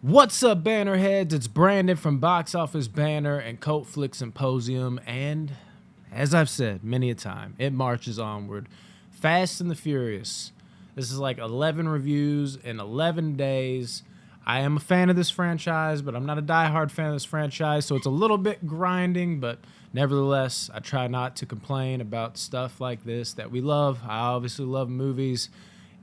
What's up, Bannerheads? It's Brandon from Box Office Banner and Cult Flick Symposium, and as I've said many a time, it marches onward. Fast and the Furious. This is like 11 reviews in 11 days. I am a fan of this franchise, but I'm not a diehard fan of this franchise, so it's a little bit grinding, but nevertheless, I try not to complain about stuff like this that we love. I obviously love movies.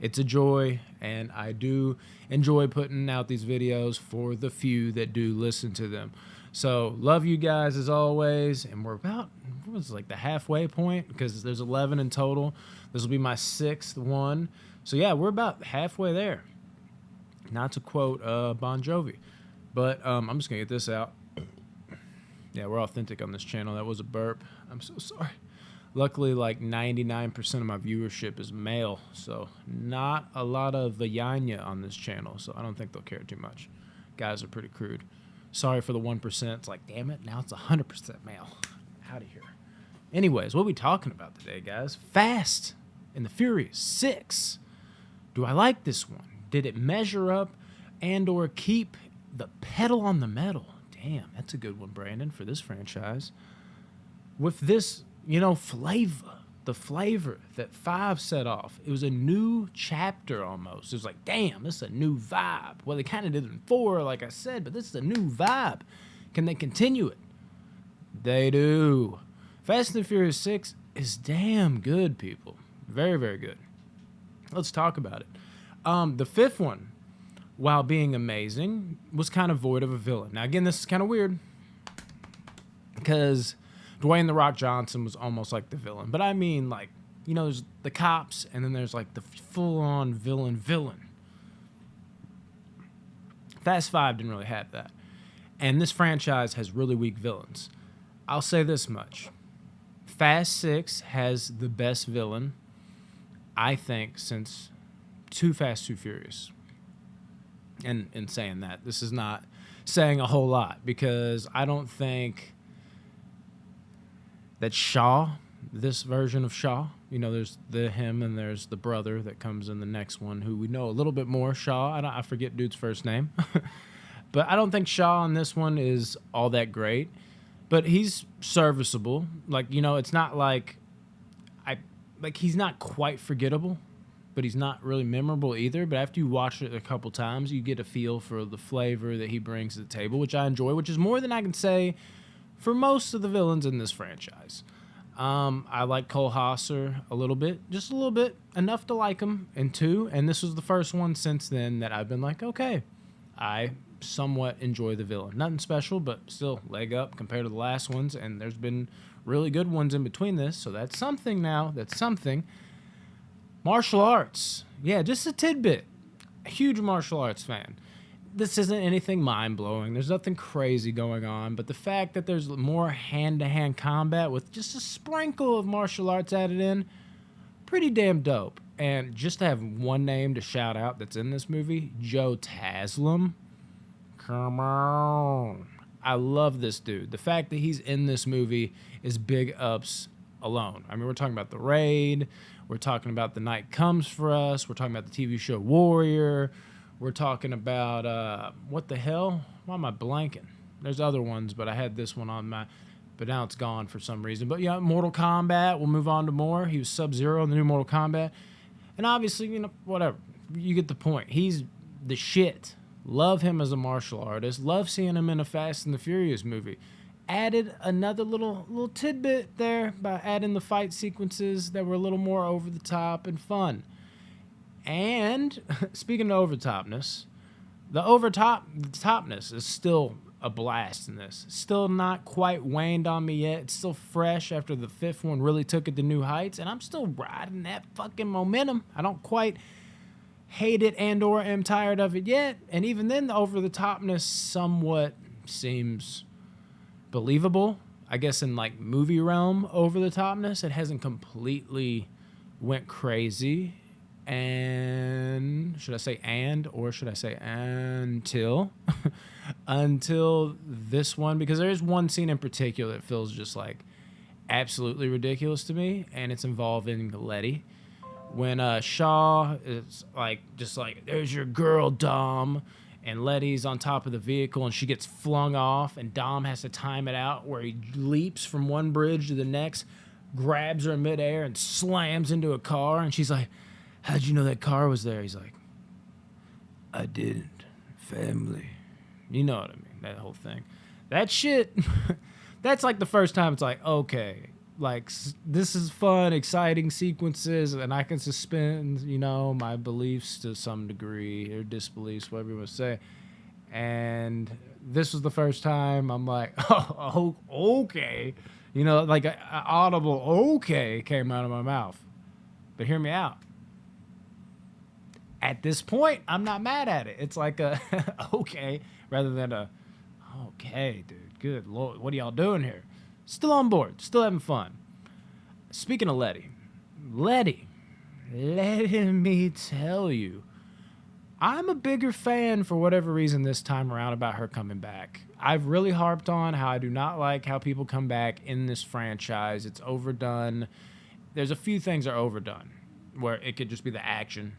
It's a joy, and I do enjoy putting out these videos for the few that do listen to them. So, love you guys as always, and we're about, what was it, like the halfway point, because there's 11 in total. This will be my 6th one. So yeah, we're about halfway there. Not to quote Bon Jovi, but I'm just gonna get this out. Yeah, we're authentic on this channel. That was a burp. I'm so sorry. Luckily, like 99% of my viewership is male, so not a lot of vagina on this channel, so I don't think they'll care too much. Guys are pretty crude. Sorry for the 1%. It's like, damn it, now it's 100% male. Out of here. Anyways, what are we talking about today, guys? Fast and the Furious 6. Do I like this one? Did it measure up and or keep the pedal on the metal? Damn, that's a good one, Brandon, for this franchise. With this, flavor, the flavor that 5 set off, it was a new chapter almost. It was like, damn, this is a new vibe. Well, they kind of did it in 4, like I said, but this is a new vibe. Can they continue it? They do. Fast and the Furious 6 is damn good, people. Very, very good. Let's talk about it. The 5th one, while being amazing, was kind of void of a villain. Now, again, this is kind of weird because Dwayne "The Rock" Johnson was almost like the villain. But I mean, like, there's the cops, and then there's like the full-on villain. Fast 5 didn't really have that. And this franchise has really weak villains. I'll say this much. Fast 6 has the best villain, I think, since Too Fast, Too Furious. And in saying that, this is not saying a whole lot, because I don't think that Shaw, this version of Shaw, there's him and there's the brother that comes in the next one, who we know a little bit more. Shaw, I forget dude's first name. But I don't think Shaw in this one is all that great. But he's serviceable. Like, it's not like he's not quite forgettable, but he's not really memorable either. But after you watch it a couple times, you get a feel for the flavor that he brings to the table, which I enjoy, which is more than I can say for most of the villains in this franchise. I like Cole Hauser a little bit, just a little bit, enough to like him in 2, and this was the first one since then that I've been like, okay, I somewhat enjoy the villain. Nothing special, but still leg up compared to the last ones, and there's been really good ones in between this, so that's something now. That's something. Martial arts. Yeah, just a tidbit. A huge martial arts fan. This isn't anything mind-blowing. There's nothing crazy going on, but the fact that there's more hand-to-hand combat with just a sprinkle of martial arts added in, pretty damn dope. And just to have one name to shout out that's in this movie, Joe Taslim. Come on. I love this dude. The fact that he's in this movie is big ups alone. I mean, we're talking about The Raid. We're talking about The Night Comes For Us. We're talking about the TV show Warrior. We're talking about, what the hell? Why am I blanking? There's other ones, but I had this one on but now it's gone for some reason. But yeah, Mortal Kombat. We'll move on to more. He was Sub-Zero in the new Mortal Kombat. And obviously, whatever. You get the point. He's the shit. Love him as a martial artist. Love seeing him in a Fast and the Furious movie. Added another little tidbit there by adding the fight sequences that were a little more over the top and fun. And speaking of overtopness, the topness is still a blast in this. Still not quite waned on me yet. It's still fresh after the 5th one really took it to new heights, and I'm still riding that fucking momentum. I don't quite hate it and or am tired of it yet, and even then the over-the-topness somewhat seems believable. I guess in like movie realm over-the-topness, it hasn't completely went crazy. And should I say until until this one, because there is one scene in particular that feels just like absolutely ridiculous to me, and it's involving Letty. When Shaw is like, just like, there's your girl, Dom, and Letty's on top of the vehicle, and she gets flung off, and Dom has to time it out where he leaps from one bridge to the next, grabs her in midair, and slams into a car. And she's like, "How'd you know that car was there?" He's like, "I didn't. Family." You know what I mean? That whole thing. That shit, that's like the first time it's like, okay, like this is fun, exciting sequences, and I can suspend, my beliefs to some degree, or disbeliefs, whatever you want to say. And this was the first time I'm like, oh, okay. Like a audible okay came out of my mouth. But hear me out. At this point, I'm not mad at it. It's like a okay rather than a okay, dude. Good Lord, what are y'all doing here? Still on board, still having fun. Speaking of Letty, let me tell you, I'm a bigger fan for whatever reason this time around about her coming back. I've really harped on how I do not like how people come back in this franchise. It's overdone. There's a few things that are overdone, where it could just be the action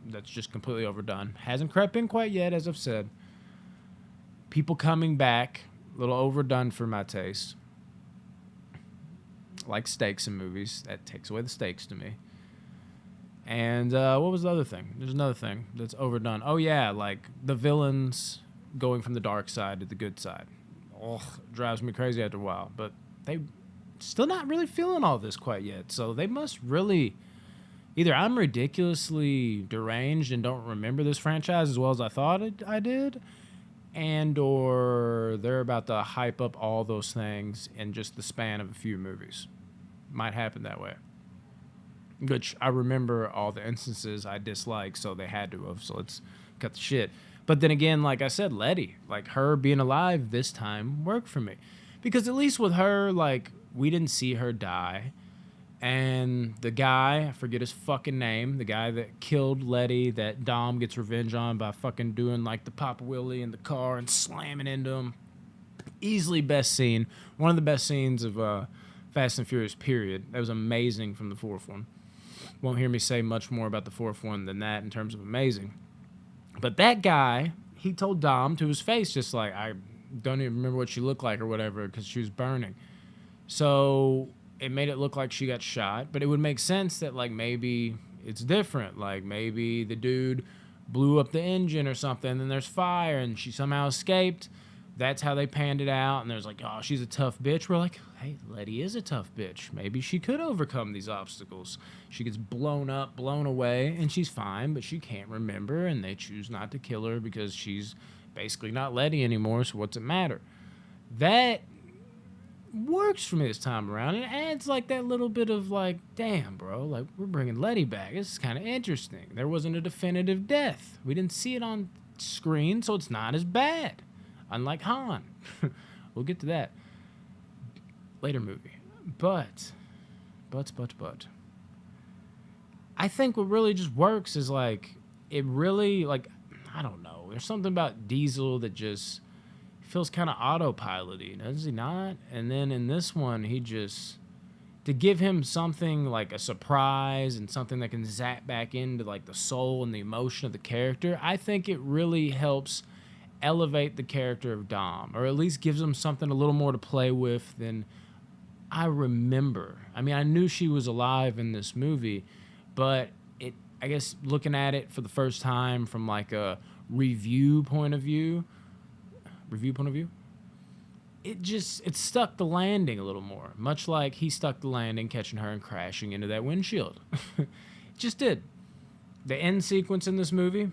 that's just completely overdone. Hasn't crept in quite yet, as I've said. People coming back, a little overdone for my taste. Like stakes in movies. That takes away the stakes to me. And what was the other thing? There's another thing that's overdone. Oh, yeah, like the villains going from the dark side to the good side. Oh, drives me crazy after a while. But they still not really feeling all this quite yet. So they must really... Either I'm ridiculously deranged and don't remember this franchise as well as I thought I did, and or they're about to hype up all those things in just the span of a few movies. Might happen that way. Which I remember all the instances I disliked, so they had to have, so let's cut the shit. But then again, like I said, Letty, like her being alive this time worked for me. Because at least with her, like, we didn't see her die. And the guy, I forget his fucking name, the guy that killed Letty, that Dom gets revenge on by fucking doing like the Papa Willie in the car and slamming into him. Easily best scene. One of the best scenes of Fast and Furious, period. That was amazing from the fourth one. Won't hear me say much more about the fourth one than that in terms of amazing. But that guy, he told Dom to his face, just like, I don't even remember what she looked like or whatever, because she was burning. So... it made it look like she got shot, but it would make sense that, like, maybe it's different. Like, maybe the dude blew up the engine or something, and then there's fire, and she somehow escaped. That's how they panned it out, and there's like, oh, she's a tough bitch. We're like, hey, Letty is a tough bitch. Maybe she could overcome these obstacles. She gets blown up, blown away, and she's fine, but she can't remember, and they choose not to kill her because she's basically not Letty anymore, so what's it matter? That... works for me this time around. It adds like that little bit of like, damn, bro, like we're bringing Letty back. This is kind of interesting. There wasn't a definitive death. We didn't see it on screen, so it's not as bad. Unlike Han. We'll get to that later movie. But I think what really just works is like, it really, like, I don't know. There's something about Diesel that just feels kind of autopilot-y, does he not? And then in this one, he just... to give him something like a surprise and something that can zap back into like the soul and the emotion of the character, I think it really helps elevate the character of Dom, or at least gives him something a little more to play with than I remember. I mean, I knew she was alive in this movie, but I guess looking at it for the first time from like a review point of view, it stuck the landing a little more, much like he stuck the landing catching her and crashing into that windshield. It just did. The end sequence in this movie,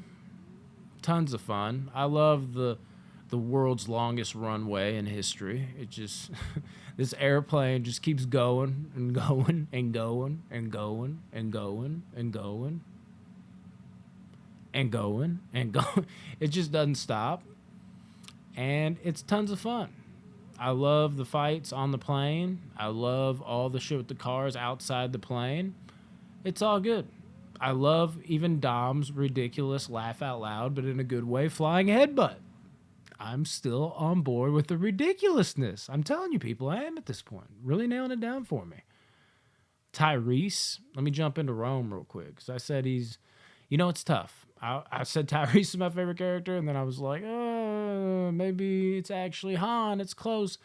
tons of fun. I love the world's longest runway in history. It just this airplane just keeps going and going and going and going and going and going and going and going. It just doesn't stop. And it's tons of fun. I love the fights on the plane. I love all the shit with the cars outside the plane. It's all good. I love even Dom's ridiculous laugh out loud, but in a good way, flying headbutt. I'm still on board with the ridiculousness. I'm telling you, people, I am at this point. Really nailing it down for me. Tyrese, let me jump into Rome real quick, because I said he's, it's tough. I said Tyrese is my favorite character, and then I was like, maybe it's actually Han. It's close.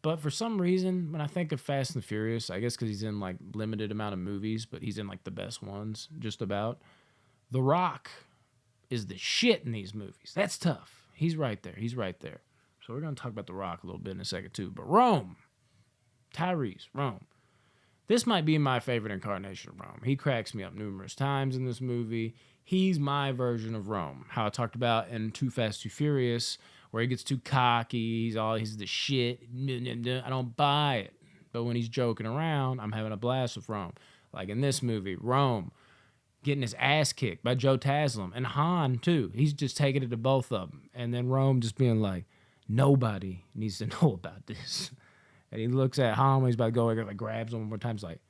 But for some reason, when I think of Fast and Furious, I guess because he's in like limited amount of movies, but he's in like the best ones, just about. The Rock is the shit in these movies. That's tough. He's right there. He's right there. So we're going to talk about The Rock a little bit in a second too. But Rome, Tyrese, Rome. This might be my favorite incarnation of Rome. He cracks me up numerous times in this movie. He's my version of Rome. How I talked about in Too Fast, Too Furious, where he gets too cocky. He's the shit. I don't buy it. But when he's joking around, I'm having a blast with Rome. Like in this movie, Rome getting his ass kicked by Joe Taslim. And Han, too. He's just taking it to both of them. And then Rome just being like, nobody needs to know about this. And he looks at Han when he's about to go, like grabs him one more time. He's like,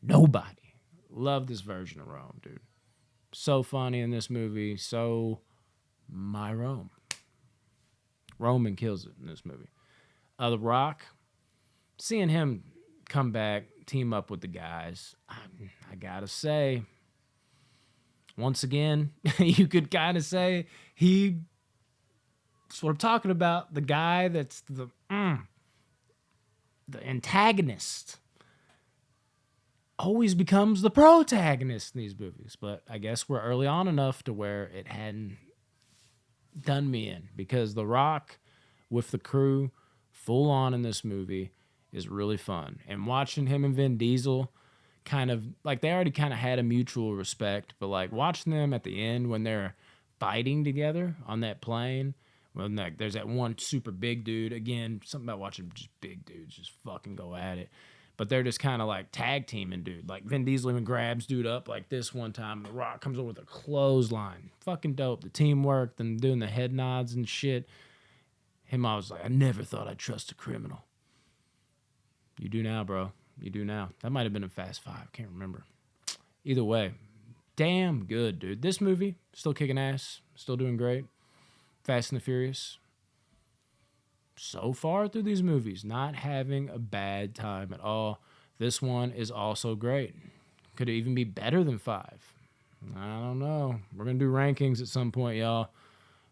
nobody. Love this version of Rome, dude. So funny in this movie. So my Rome. Roman kills it in this movie. The Rock, seeing him come back, team up with the guys, I gotta say, once again, you could kind of say that's what I'm talking about. The guy that's the antagonist always becomes the protagonist in these movies. But I guess we're early on enough to where it hadn't done me in, because The Rock with the crew full on in this movie is really fun. And watching him and Vin Diesel kind of like, they already kind of had a mutual respect, but like watching them at the end when they're fighting together on that plane, when like there's that one super big dude, again, something about watching just big dudes just fucking go at it. But they're just kind of like tag teaming, dude. Like Vin Diesel even grabs dude up like this one time, and The Rock comes over with a clothesline. Fucking dope. The teamwork, them doing the head nods and shit. I was like, I never thought I'd trust a criminal. You do now, bro. You do now. That might have been in Fast 5. Can't remember. Either way, damn good, dude. This movie, still kicking ass. Still doing great. Fast and the Furious. So far through these movies, not having a bad time at all. This one is also great. Could it even be better than 5? I don't know. We're going to do rankings at some point, y'all.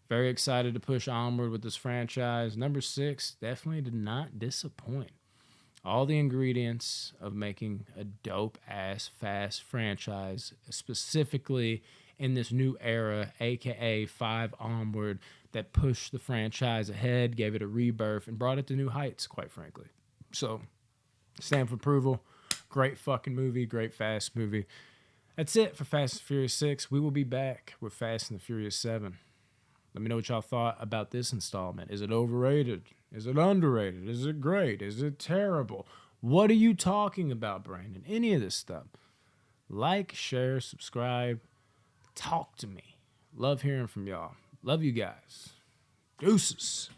Very excited to push onward with this franchise. Number 6 definitely did not disappoint. All the ingredients of making a dope-ass fast franchise, specifically in this new era, a.k.a. 5 onward, that pushed the franchise ahead, gave it a rebirth, and brought it to new heights, quite frankly. So, stamp of approval. Great fucking movie. Great fast movie. That's it for Fast and Furious 6. We will be back with Fast and the Furious 7. Let me know what y'all thought about this installment. Is it overrated? Is it underrated? Is it great? Is it terrible? What are you talking about, Brandon? Any of this stuff. Like, share, subscribe. Talk to me. Love hearing from y'all. Love you guys. Deuces.